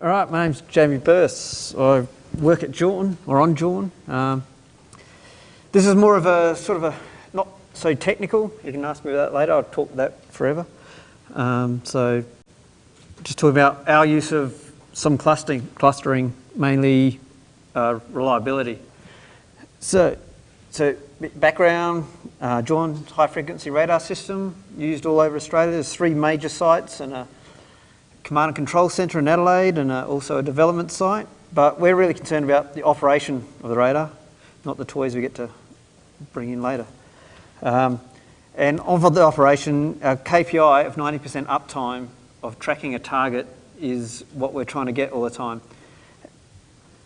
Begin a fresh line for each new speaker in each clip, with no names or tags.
All right, my name's Jamie Burse. I work at Jorn, or on Jorn. This is more of a sort of a not so technical. You can ask me about that later. I'll talk that forever. So just talking about our use of some clustering, mainly reliability. So background, Jorn high frequency radar system used all over Australia. There's 3 major sites and a command and control centre in Adelaide and also a development site. But we're really concerned about the operation of the radar, not the toys we get to bring in later. And of the operation, our KPI of 90% uptime of tracking a target is what we're trying to get all the time.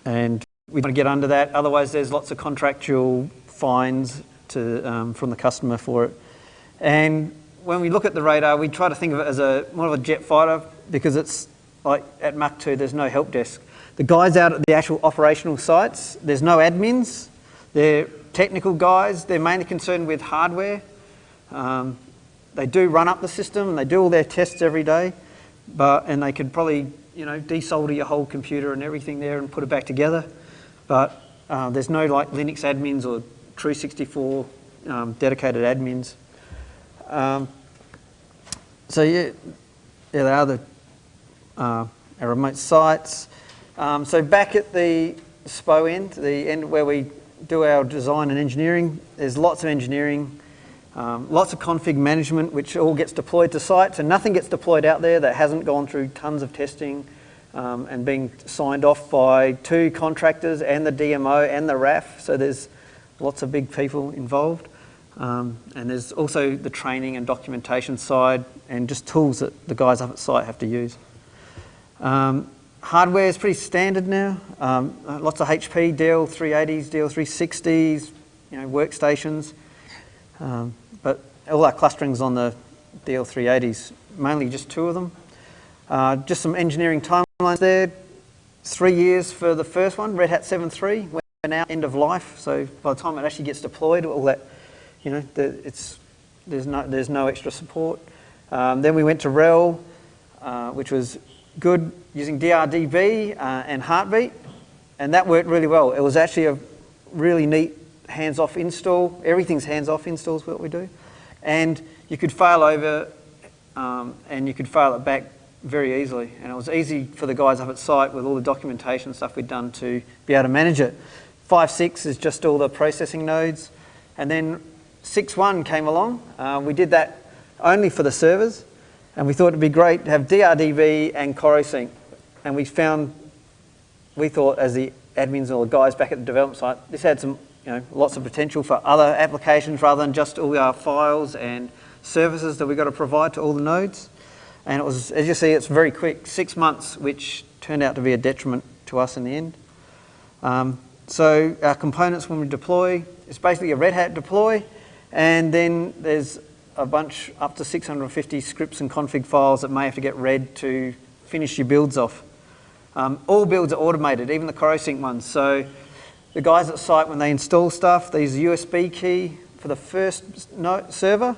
And we want to get under that, otherwise there's lots of contractual fines from the customer for it. And when we look at the radar, we try to think of it as more of a jet fighter, because it's like at Mach 2, there's no help desk. The guys out at the actual operational sites, there's no admins. They're technical guys. They're mainly concerned with hardware. They do run up the system and they do all their tests every day, and they could probably, desolder your whole computer and everything there and put it back together. But there's no like Linux admins or True64 dedicated admins. They are our remote sites. So back at the SPO end, the end where we do our design and engineering, there's lots of engineering, lots of config management, which all gets deployed to sites, and nothing gets deployed out there that hasn't gone through tons of testing and being signed off by 2 contractors and the DMO and the RAF. So there's lots of big people involved. And there's also the training and documentation side and just tools that the guys up at site have to use. Hardware is pretty standard now. Lots of HP, DL380s, DL360s, workstations. But all our clustering's on the DL380s, mainly just 2 of them. Just some engineering timelines there. 3 years for the first one, Red Hat 7.3. We're now end of life, so by the time it actually gets deployed, all that, there's no extra support. Then we went to RHEL, which was good, using DRDB and Heartbeat, and that worked really well. It was actually a really neat hands-off install. Everything's hands-off install is what we do. And you could fail over and you could fail it back very easily. And it was easy for the guys up at site with all the documentation stuff we'd done to be able to manage it. 5.6 is just all the processing nodes. And then 6.1 came along. We did that only for the servers. And we thought it'd be great to have DRDB and CoroSync. And we thought as the admins or the guys back at the development site, this had some, lots of potential for other applications rather than just all our files and services that we've got to provide to all the nodes. And it was, as you see, it's very quick, 6 months, which turned out to be a detriment to us in the end. So our components when we deploy, it's basically a Red Hat deploy, and then there's a bunch, up to 650 scripts and config files that may have to get read to finish your builds off. All builds are automated, even the CoroSync ones. So the guys at site, when they install stuff, they use a USB key for the first server,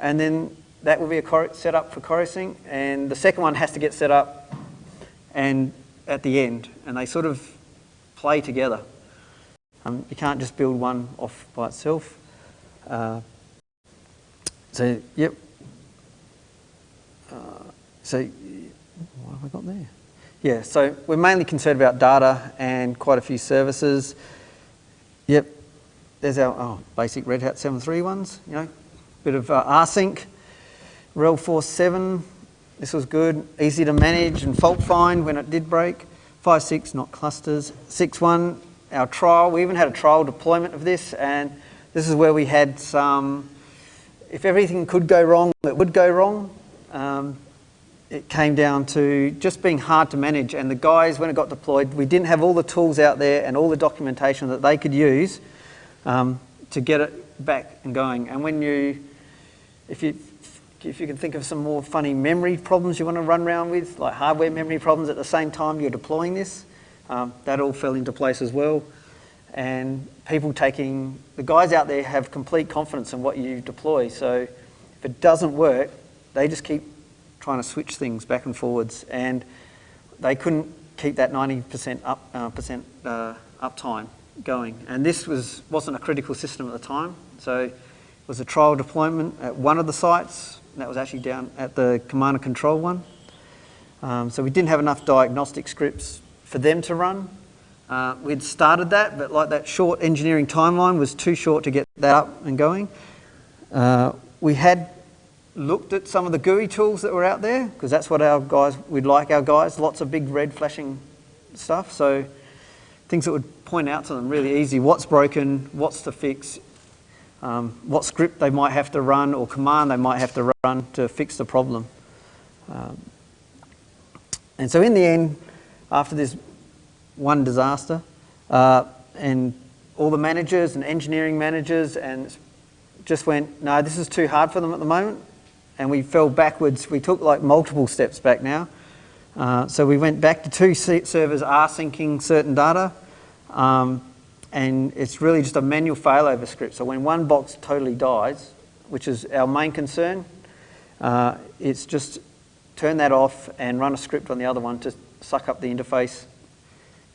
and then that will be set up for CoroSync, and the second one has to get set up and at the end, and they sort of play together. You can't just build one off by itself. So, yep. So, what have I got there? Yeah, so we're mainly concerned about data and quite a few services. Yep, there's our basic Red Hat 7.3 ones, bit of rsync. RHEL 4.7, this was good, easy to manage and fault find when it did break. 5.6, not clusters. 6.1, our trial, we even had a trial deployment of this, and this is where we had some, if everything could go wrong, it would go wrong. It came down to just being hard to manage, and the guys, when it got deployed, we didn't have all the tools out there and all the documentation that they could use to get it back and going. And when if you can think of some more funny memory problems you want to run around with, like hardware memory problems at the same time you're deploying this, that all fell into place as well. And the guys out there have complete confidence in what you deploy. So if it doesn't work, they just keep trying to switch things back and forwards. And they couldn't keep that 90% uptime going. And this wasn't a critical system at the time, so it was a trial deployment at one of the sites. That was actually down at the command and control one. So we didn't have enough diagnostic scripts for them to run. We'd started that, but like that short engineering timeline was too short to get that up and going. We had looked at some of the GUI tools that were out there, because that's what we'd like our guys, lots of big red flashing stuff. So things that would point out to them really easy, what's broken, what's to fix, what script they might have to run or command they might have to run to fix the problem. And so in the end, after this one disaster, and all the managers and engineering managers and just went, no, this is too hard for them at the moment. And we fell backwards. We took like multiple steps back now. So we went back to 2 servers are syncing certain data. And it's really just a manual failover script. So when one box totally dies, which is our main concern, it's just turn that off and run a script on the other one to suck up the interface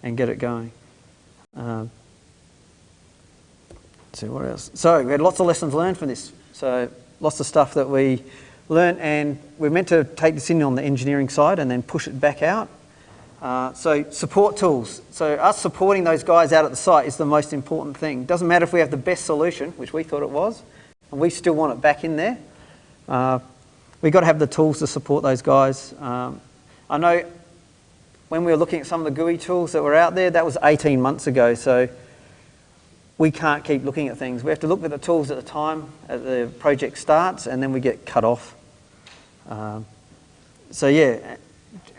and get it going. Let's see what else. So we had lots of lessons learned from this. So lots of stuff that we learned, and we're meant to take this in on the engineering side and then push it back out. So support tools. So us supporting those guys out at the site is the most important thing. Doesn't matter if we have the best solution, which we thought it was, and we still want it back in there. We've got to have the tools to support those guys. I know when we were looking at some of the GUI tools that were out there, that was 18 months ago, so we can't keep looking at things. We have to look at the tools at the time as the project starts, and then we get cut off. So yeah,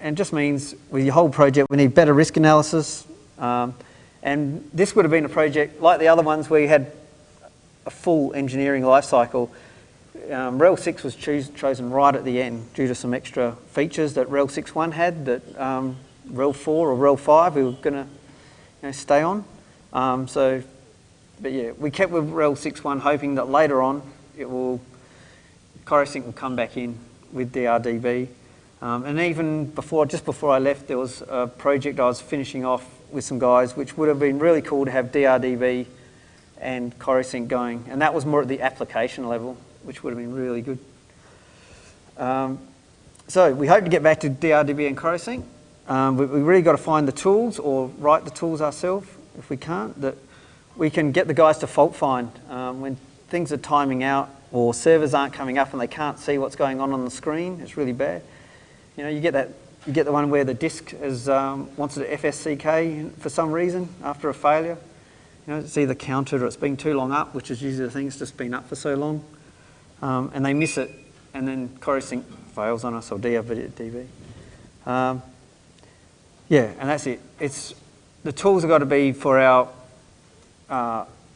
and it just means with your whole project, we need better risk analysis. And this would have been a project like the other ones where you had a full engineering life cycle. RHEL 6 was chosen right at the end due to some extra features that RHEL 6.1 had that RHEL 4 or RHEL 5 we were going to stay on. But yeah, we kept with RHEL 6.1 hoping that later on CorioSync will come back in with DRDB. And even just before I left, there was a project I was finishing off with some guys, which would have been really cool to have DRDB and CorioSync going. And that was more at the application level, which would have been really good. So we hope to get back to DRDB and CorioSync. We really got to find the tools or write the tools ourselves if we can't, that we can get the guys to fault find when things are timing out or servers aren't coming up and they can't see what's going on the screen. It's really bad. You know, you get the one where the disk wants an FSCK for some reason after a failure. You know, it's either counted or it's been too long up, which is usually the thing, it's just been up for so long. And they miss it, and then CorioSync fails on us, or DRDB. Yeah, and that's it. The tools have got to be for our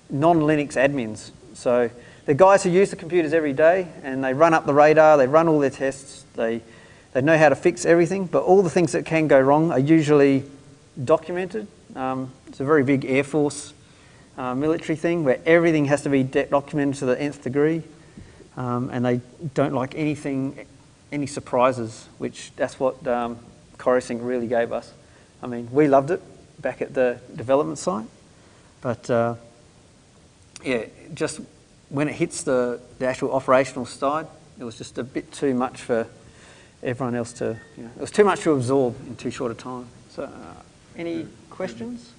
non-Linux admins. So the guys who use the computers every day, and they run up the radar, they run all their tests, they know how to fix everything, but all the things that can go wrong are usually documented. It's a very big Air Force military thing where everything has to be documented to the nth degree, and they don't like any surprises, which that's what CorioSync really gave us. I mean, we loved it back at the development site, but yeah, just when it hits the actual operational side, it was just a bit too much for everyone else to, it was too much to absorb in too short a time. So, any questions?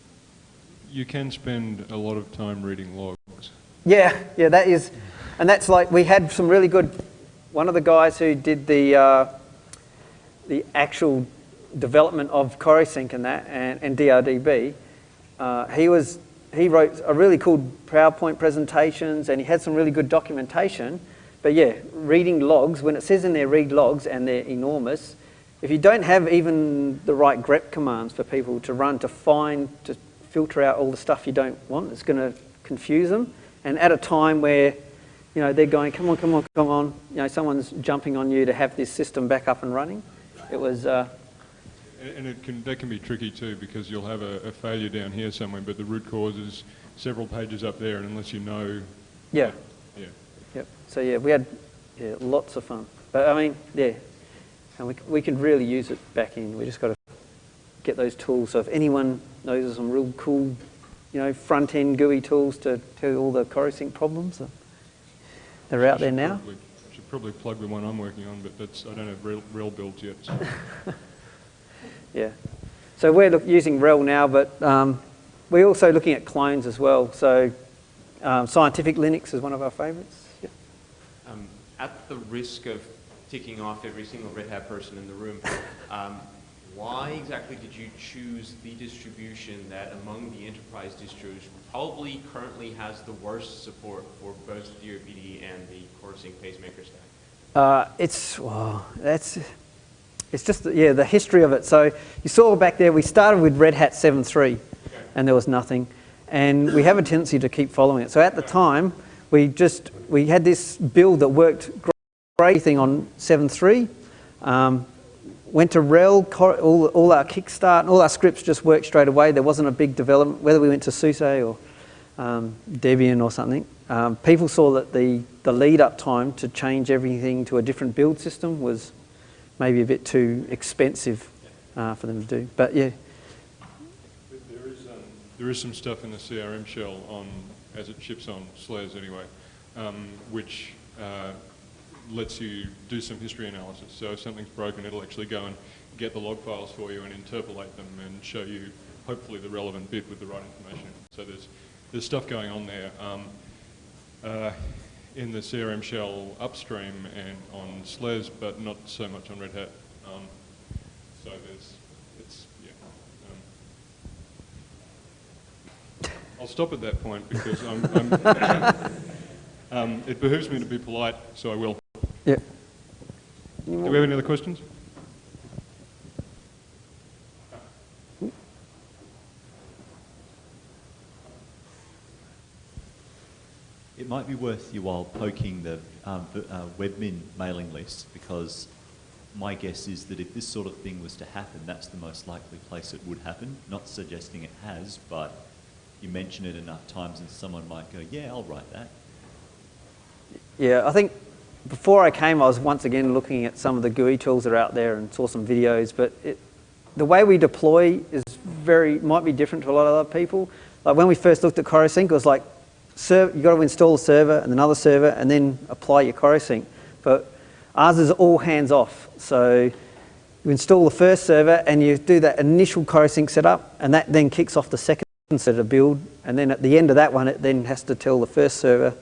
You can spend a lot of time reading logs.
Yeah, that is, and that's like, we had some really good, one of the guys who did the actual development of CorioSync and that, and DRDB, he wrote a really cool PowerPoint presentations, and he had some really good documentation. But yeah, reading logs, when it says in there read logs and they're enormous, if you don't have even the right grep commands for people to run to filter out all the stuff you don't want, it's going to confuse them. And at a time where, they're going, come on, someone's jumping on you to have this system back up and running. It was...
And that can be tricky too, because you'll have a failure down here somewhere, but the root cause is several pages up there, and unless you know...
Yeah.
Yeah.
Yep. So yeah, we had lots of fun. But I mean, yeah, and we could really use it back in. We just got to get those tools. So if anyone knows of some real cool, front-end GUI tools to tell you all the CoroSync problems, they're out there now.
Should probably plug the one I'm working on, but I don't have rel builds yet. So.
Yeah. So we're using rel now, but we're also looking at clones as well. So Scientific Linux is one of our favorites. Yeah.
At the risk of ticking off every single Red Hat person in the room, why exactly did you choose the distribution that among the enterprise distros probably currently has the worst support for both DRPD and the CoroSync pacemaker stack?
It's just the history of it. So you saw back there, we started with Red Hat 7.3, and there was nothing, and we have a tendency to keep following it. So at the time, we had this build that worked great thing on 7.3. Went to rel, all our kickstart, and all our scripts just worked straight away. There wasn't a big development, whether we went to SUSE or Debian or something. People saw that the lead up time to change everything to a different build system was maybe a bit too expensive for them to do. But yeah.
There is some stuff in the CRM shell as it ships on SLES anyway, which lets you do some history analysis. So if something's broken, it'll actually go and get the log files for you and interpolate them and show you hopefully the relevant bit with the right information. So there's stuff going on there in the CRM shell upstream and on SLES, but not so much on Red Hat. So I'll stop at that point because it behooves me to be polite, so I will.
Yeah.
Do we have any other questions?
It might be worth your while poking the webmin mailing list, because my guess is that if this sort of thing was to happen, that's the most likely place it would happen. Not suggesting it has, but you mention it enough times and someone might go, yeah, I'll write that.
Yeah, I think before I came, I was once again looking at some of the GUI tools that are out there and saw some videos, but the way we deploy might be different to a lot of other people. Like when we first looked at CoroSync, it was like, you got to install a server and another server and then apply your CoroSync. But ours is all hands off. So you install the first server and you do that initial CoroSync setup, and that then kicks off the second set of build. And then at the end of that one, it then has to tell the first server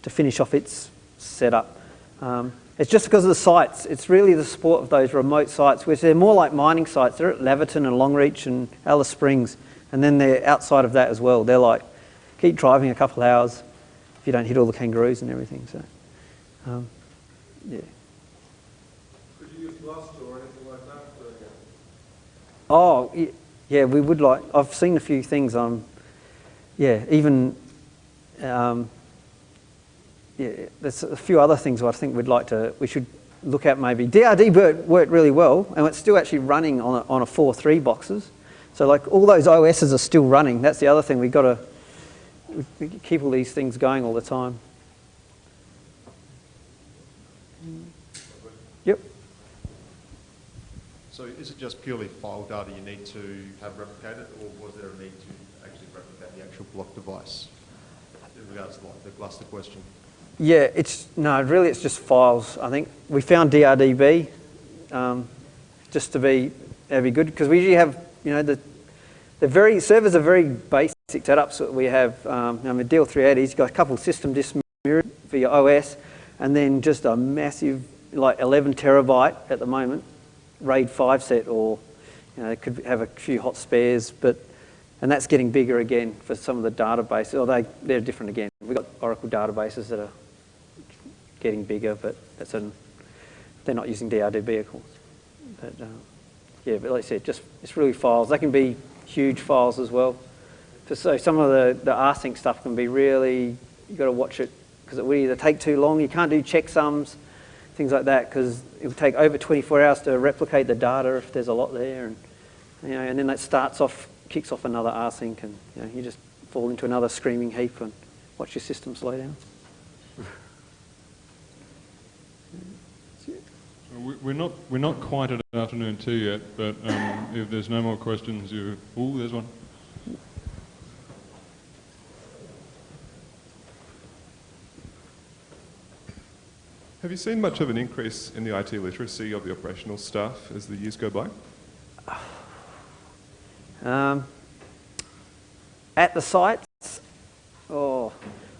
to finish off its setup. It's just because of the sites. It's really the support of those remote sites, which they're more like mining sites. They're at Laverton and Longreach and Alice Springs. And then they're outside of that as well. They're like, keep driving a couple of hours if you don't hit all the kangaroos and everything. So, yeah.
Could you use Blast or anything like that?
Oh, yeah, we would like. I've seen a few things. Even. There's a few other things I think we should look at maybe. DRD worked really well, and it's still actually running on a 4.3 boxes. So like all those OSs are still running. That's the other thing. We keep all these things going all the time. Yep.
So is it just purely file data you need to have replicated, or was there a need to actually replicate the actual block device in regards to like the cluster question?
Yeah, it's just files. I think we found DRDB just to be good, because we usually have, servers are very basic setups that we have. DL380's, you've got a couple of system disks mirrored for your OS, and then just a massive, like 11 terabyte at the moment, RAID 5 set, or it could have a few hot spares, and that's getting bigger again for some of the databases. Or they're different again. We've got Oracle databases that are getting bigger, but they're not using DRDB, of course. But but like I said, it's really files. They can be huge files as well. So some of the rsync stuff can be really, you've got to watch it, because it will either take too long. You can't do checksums, things like that, because it will take over 24 hours to replicate the data if there's a lot there, and then that kicks off another rsync, and you just fall into another screaming heap and watch your system slow down.
We're not quite at afternoon tea yet, but if there's no more questions, there's one.
Have you seen much of an increase in the IT literacy of the operational staff as the years go by?
At the sites, I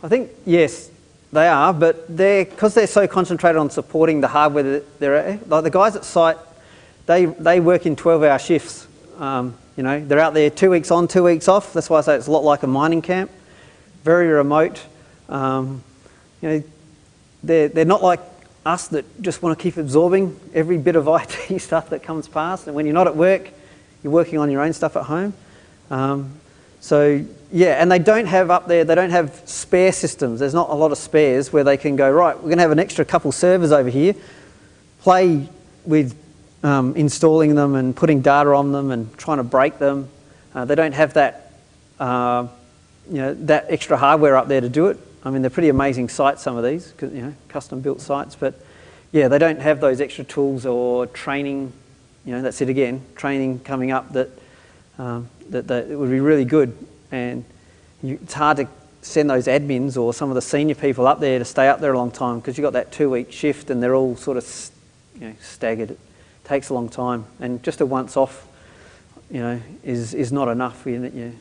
think yes, they are, but because they're so concentrated on supporting the hardware that they're at, like the guys at site, they work in 12-hour shifts. They're out there 2 weeks on, 2 weeks off. That's why I say it's a lot like a mining camp, very remote. They're not like us that just want to keep absorbing every bit of IT stuff that comes past. And when you're not at work, you're working on your own stuff at home. So yeah, and they don't have up there, they don't have spare systems. There's not a lot of spares where they can go, right, we're going to have an extra couple servers over here, play with installing them and putting data on them and trying to break them. They don't have that, that extra hardware up there to do it. I mean, they're pretty amazing sites, some of these, custom built sites, but yeah, they don't have those extra tools or training, that's it again, training coming up that it would be really good. And it's hard to send those admins or some of the senior people up there to stay up there a long time because you've got that 2-week shift and they're all sort of staggered. It takes a long time, and just a once off, is not enough. And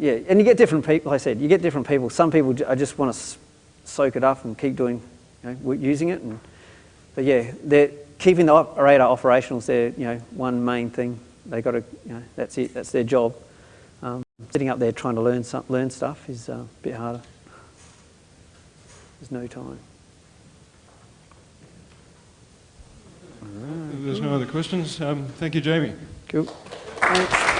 you get different people. Like I said, you get different people. Some people just want to soak it up and keep doing, using it. But yeah, they're keeping the radar operational. They're one main thing. They got to, that's it. That's their job. Sitting up there trying to learn stuff is a bit harder. There's no time.
If there's no other questions, thank you, Jamie.
Cool. Thanks.